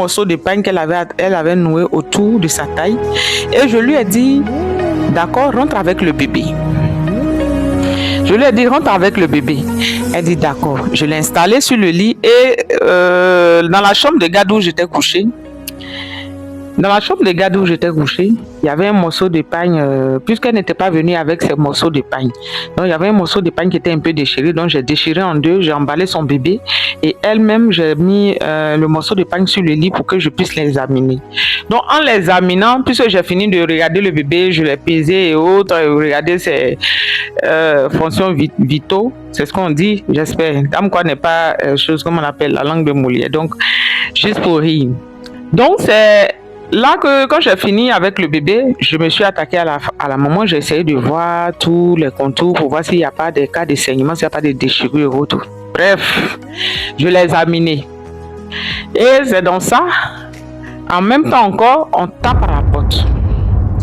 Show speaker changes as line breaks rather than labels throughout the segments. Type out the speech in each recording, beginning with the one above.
morceau de pain elle avait noué autour de sa taille. Et je lui ai dit, d'accord, rentre avec le bébé. Je lui ai dit, rentre avec le bébé. Elle dit, d'accord. Je l'ai installé sur le lit et dans la chambre de garde où j'étais couchée, il y avait un morceau de pain, puisqu'elle n'était pas venue avec ces morceaux de pain. Donc, il y avait un morceau de pain qui était un peu déchiré. Donc, j'ai déchiré en deux, j'ai emballé son bébé. Et elle-même, j'ai mis le morceau de pain sur le lit pour que je puisse l'examiner. Donc, en l'examinant, puisque j'ai fini de regarder le bébé, je l'ai pesé et autres, regarder ses fonctions vitaux. C'est ce qu'on dit, j'espère. Comme quoi n'est pas chose comme on appelle la langue de Molière. Donc, juste pour rire. Donc, c'est là que quand j'ai fini avec le bébé, je me suis attaquée à la maman. J'ai essayé de voir tous les contours pour voir s'il n'y a pas de cas de saignement, s'il n'y a pas de déchirure ou autre. Bref, je l'ai examiné. Et c'est dans ça, en même temps encore, on tape à la porte.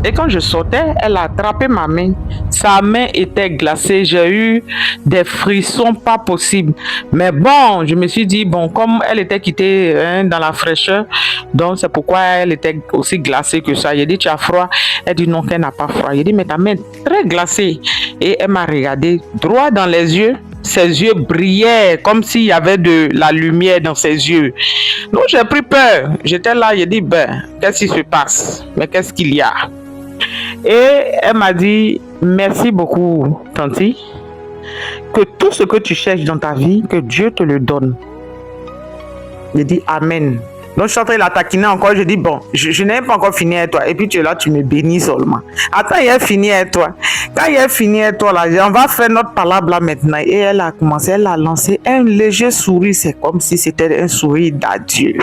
Et quand je sortais, elle a attrapé ma main. Sa main était glacée. J'ai eu des frissons pas possibles. Mais bon, je me suis dit, bon, comme elle était quittée dans la fraîcheur, donc c'est pourquoi elle était aussi glacée que ça. J'ai dit, tu as froid? Elle dit non, qu'elle n'a pas froid. J'ai dit, mais ta main est très glacée. Et elle m'a regardé droit dans les yeux. Ses yeux brillaient comme s'il y avait de la lumière dans ses yeux. Donc j'ai pris peur. J'étais là, j'ai dit, ben, qu'est-ce qui se passe? Mais qu'est-ce qu'il y a? Et elle m'a dit, merci beaucoup, Tanti, que tout ce que tu cherches dans ta vie, que Dieu te le donne. J'ai dit, Amen. Donc, je suis en train de la taquiner encore. Je dis, bon, je n'ai pas encore fini avec toi. Et puis, tu es là, tu me bénis seulement. Attends, il est fini avec toi. Quand il est fini avec toi, là, on va faire notre palabre là maintenant. Et elle a commencé, elle a lancé un léger sourire. C'est comme si c'était un sourire d'adieu.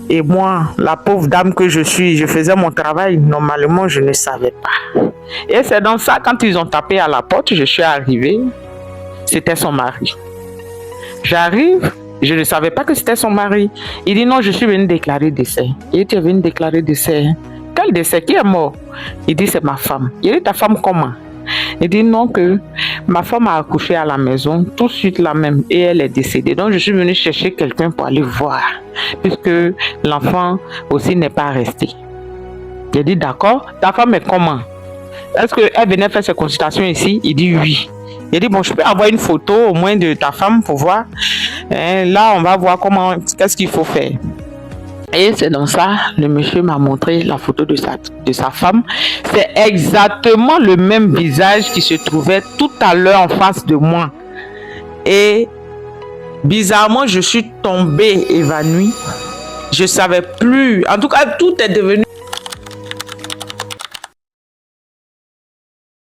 Et moi, la pauvre dame que je suis, je faisais mon travail. Normalement, je ne savais pas. Et c'est dans ça, quand ils ont tapé à la porte, je suis arrivée. C'était son mari. J'arrive, je ne savais pas que c'était son mari. Il dit non, je suis venu déclarer décès. Et tu es venu déclarer décès. Quel décès? Qui est mort? Il dit c'est ma femme. Il dit ta femme comment? Il dit non, que ma femme a accouché à la maison tout de suite là même et elle est décédée. Donc je suis venu chercher quelqu'un pour aller voir puisque l'enfant aussi n'est pas resté. J'ai dit d'accord, ta femme est comment? Est-ce qu'elle venait faire ses consultations ici? Il dit oui. J'ai dit bon, je peux avoir une photo au moins de ta femme pour voir. Là on va voir comment, qu'est-ce qu'il faut faire. Et c'est dans ça, le monsieur m'a montré la photo de sa femme. C'est exactement le même visage qui se trouvait tout à l'heure en face de moi. Et bizarrement, je suis tombée évanouie. Je ne savais plus. En tout cas, tout est devenu